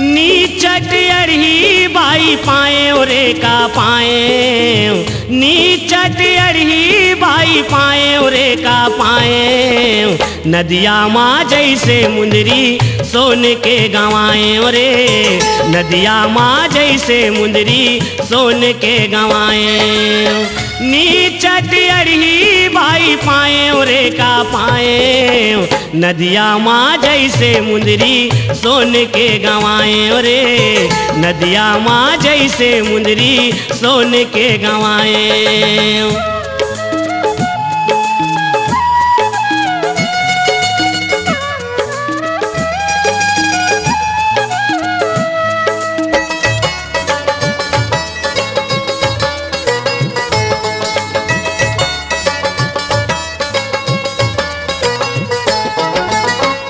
नीचट अड़ही बाई पाए ओरे का पाए, नीचट अड़ही बाई पाए ओरे का पाए। नदिया माँ जैसे मुंदरी सोन के गंवाए ओरे, नदिया माँ जैसे मुंदरी सोन के गंवाए। नीचट अड़ही बाई पाए ओरे का पाए, नदिया माँ जैसे मुंदरी सोन के गंवाए ओरे, नदिया माँ जैसे मुंदरी सोन के गंवाए।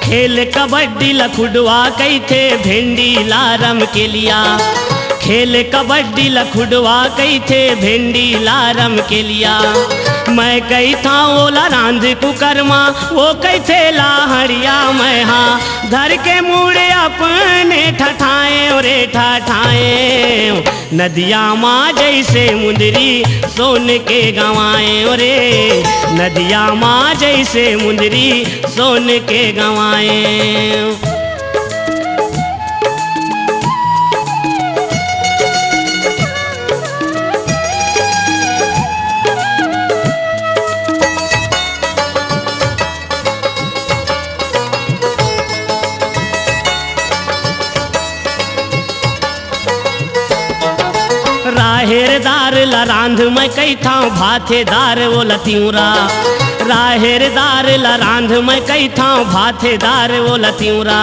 खेल कबड्डी लखुडवा कई थे भिंडी लारम के लिया, खेल कबड्डी लखुडवा कई थे भिंडी लारम के लिया। मैं कही था ओला रांध कुकरमा, वो कही थे लाहड़िया। मैं हाँ धर के मुड़े अपने ठठाए ओरे ठठाए। नदिया माँ जैसे मुंदरी सोन के गंवाए ओरे, नदिया माँ जैसे मुंदरी सोन के गंवाए। राहेरदार ला रांध मैं कही था भाथेदार वो लतियूरा, राहेरदार ला रांध मैं कही था भाथेदार वो लतियूरा।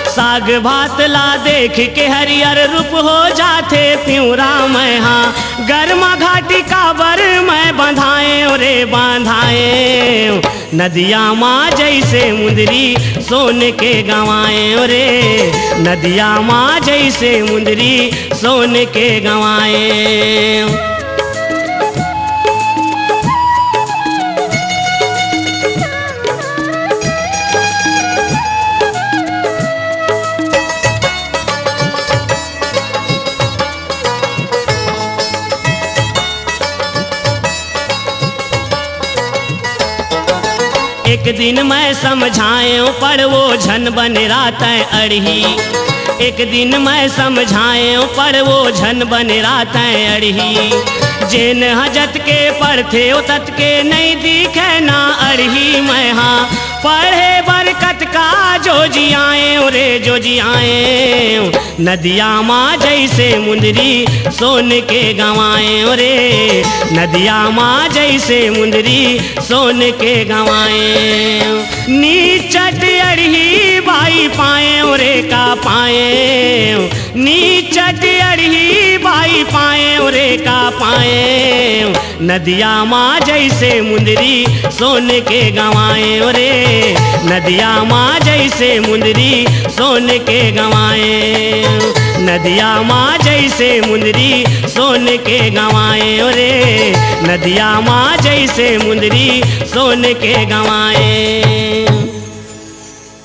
साग भात ला देख के हरियर रूप हो जाते प्यूरा। मैं हाँ गर्मा घाटी काबर मैं बंधाए ओरे बंधाए। नदिया माँ जैसे मुंदरी सोन के गंवाए ओरे, नदिया माँ जैसे मुंदरी सोन के गंवाए। एक दिन मैं समझाए पर वो झन बन रात अड़ही, एक दिन मैं समझाए पर वो झन बन रात अड़ही। जेन हजत के पढ़ते ओ तत के नहीं दिखे ना अड़ही। मैं हाँ पढ़े बरकत का जो जियाए ओरे जो जियाए। नदिया माँ जैसे मुंदरी सोन के गंवाए ओरे, नदिया माँ जैसे मुंदरी सोन के गंवाए। नीचट अड़ही बाई पाए ओरे का पाए, नीचट अड़ही बाई पाए ओरे का पाए। नदिया माँ जैसे मुंदरी सोन के गंवाए ओरे, नदिया माँ जैसे मुंदरी सोन के गंवाए। नदिया माँ जैसे मुंदरी सोन के गंवाए ओरे, नदिया माँ जैसे मुंदरी सोन के गंवाए।